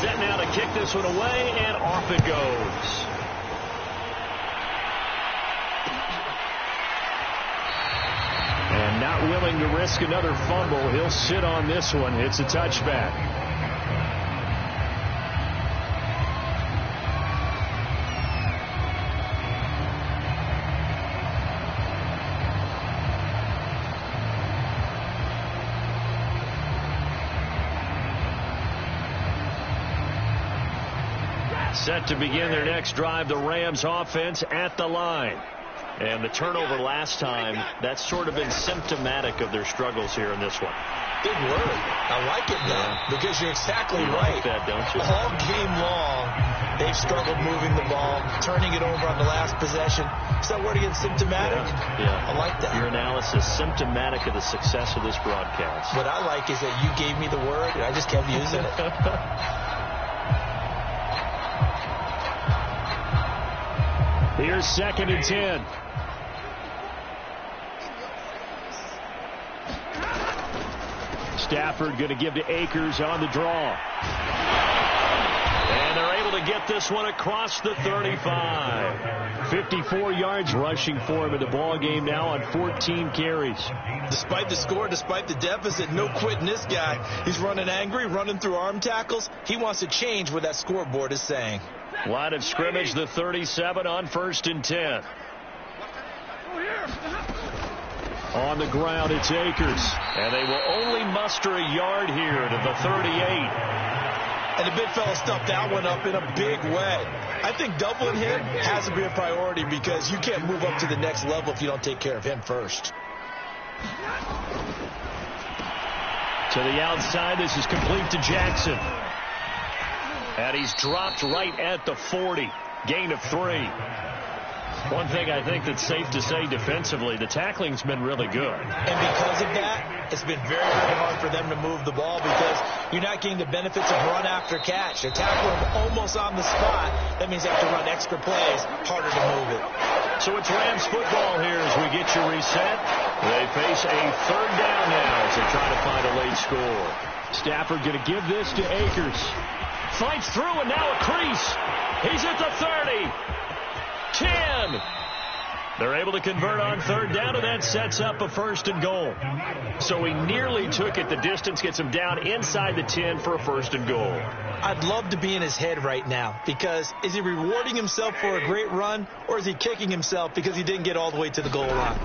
Set now to kick this one away, and off it goes. And not willing to risk another fumble, he'll sit on this one. It's a touchback. Set to begin their next drive, the Rams offense at the line. And the turnover last time, that's sort of been symptomatic of their struggles here in this one. Big word. I like it now because you're exactly right. Like that, don't you? All game long, they've struggled moving the ball, turning it over on the last possession. Is that word again, symptomatic? Yeah. I like that. Your analysis, symptomatic of the success of this broadcast. What I like is that you gave me the word, and I just kept using it. Here's 2nd and 10. Stafford going to give to Akers on the draw. And they're able to get this one across the 35. 54 yards rushing for him in the ball game now on 14 carries. Despite the score, despite the deficit, no quitting this guy. He's running angry, running through arm tackles. He wants to change what that scoreboard is saying. Line of scrimmage, the 37 on 1st and 10. On the ground, it's Akers. And they will only muster a yard here to the 38. And the big fella stuffed that one up in a big way. I think doubling him has to be a priority because you can't move up to the next level if you don't take care of him first. To the outside, this is complete to Jackson. And he's dropped right at the 40. Gain of 3. One thing I think that's safe to say defensively, the tackling's been really good. And because of that, it's been very, very hard for them to move the ball because you're not getting the benefits of run after catch. They're tackling almost on the spot. That means they have to run extra plays, harder to move it. So it's Rams football here as we get you reset. They face a 3rd down now as they try to find a late score. Stafford going to give this to Akers. Fights through, and now a crease. He's at the 30. 10. They're able to convert on 3rd down, and that sets up a 1st and goal. So he nearly took it the distance, gets him down inside the 10 for a 1st and goal. I'd love to be in his head right now because is he rewarding himself for a great run, or is he kicking himself because he didn't get all the way to the goal line?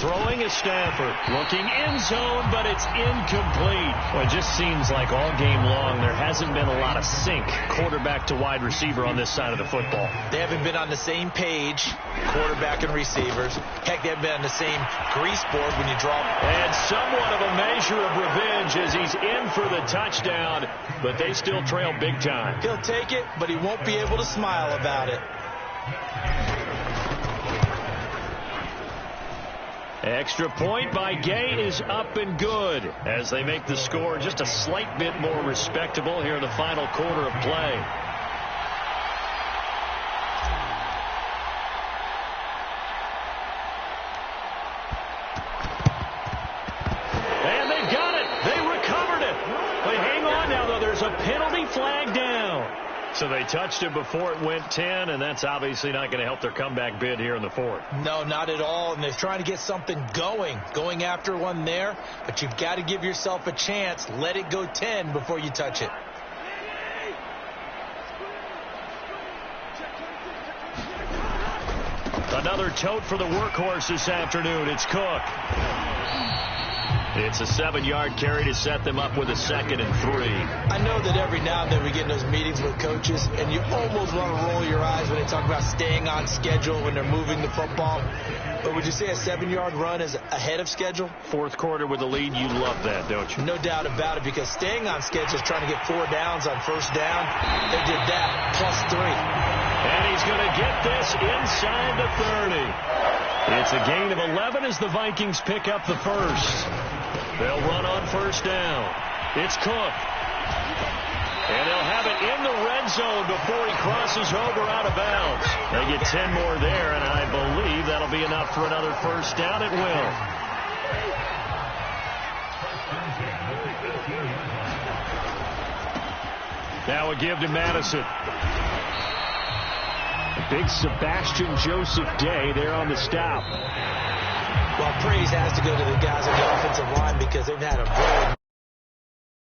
Throwing is Stafford. Looking in zone, but it's incomplete. Well, it just seems like all game long there hasn't been a lot of sync quarterback to wide receiver on this side of the football. They haven't been on the same page, quarterback and receivers. Heck, they haven't been on the same grease board when you draw. And somewhat of a measure of revenge as he's in for the touchdown, but they still trail big time. He'll take it, but he won't be able to smile about it. Extra point by Gay is up and good as they make the score just a slight bit more respectable here in the final quarter of play. And they've got it. They recovered it. They hang on now, though. There's a penalty flag down. So they touched it before it went 10, and that's obviously not going to help their comeback bid here in the 4th. No, not at all, and they're trying to get something going after one there, but you've got to give yourself a chance. Let it go 10 before you touch it. Another tote for the workhorse this afternoon. It's Cook. It's a 7-yard carry to set them up with a 2nd and 3. I know that every now and then we get in those meetings with coaches, and you almost want to roll your eyes when they talk about staying on schedule when they're moving the football. But would you say a 7-yard run is ahead of schedule? 4th quarter with the lead, you love that, don't you? No doubt about it, because staying on schedule is trying to get 4 downs on 1st down. They did that, plus 3. And he's going to get this inside the 30. It's a gain of 11 as the Vikings pick up the 1st. They'll run on 1st down. It's Cook. And they'll have it in the red zone before he crosses over out of bounds. They get 10 more there, and I believe that'll be enough for another 1st down. It will. Now a give to Madison. A big Sebastian Joseph day there on the stop. Well, praise has to go to the guys on the offensive line because they've had a very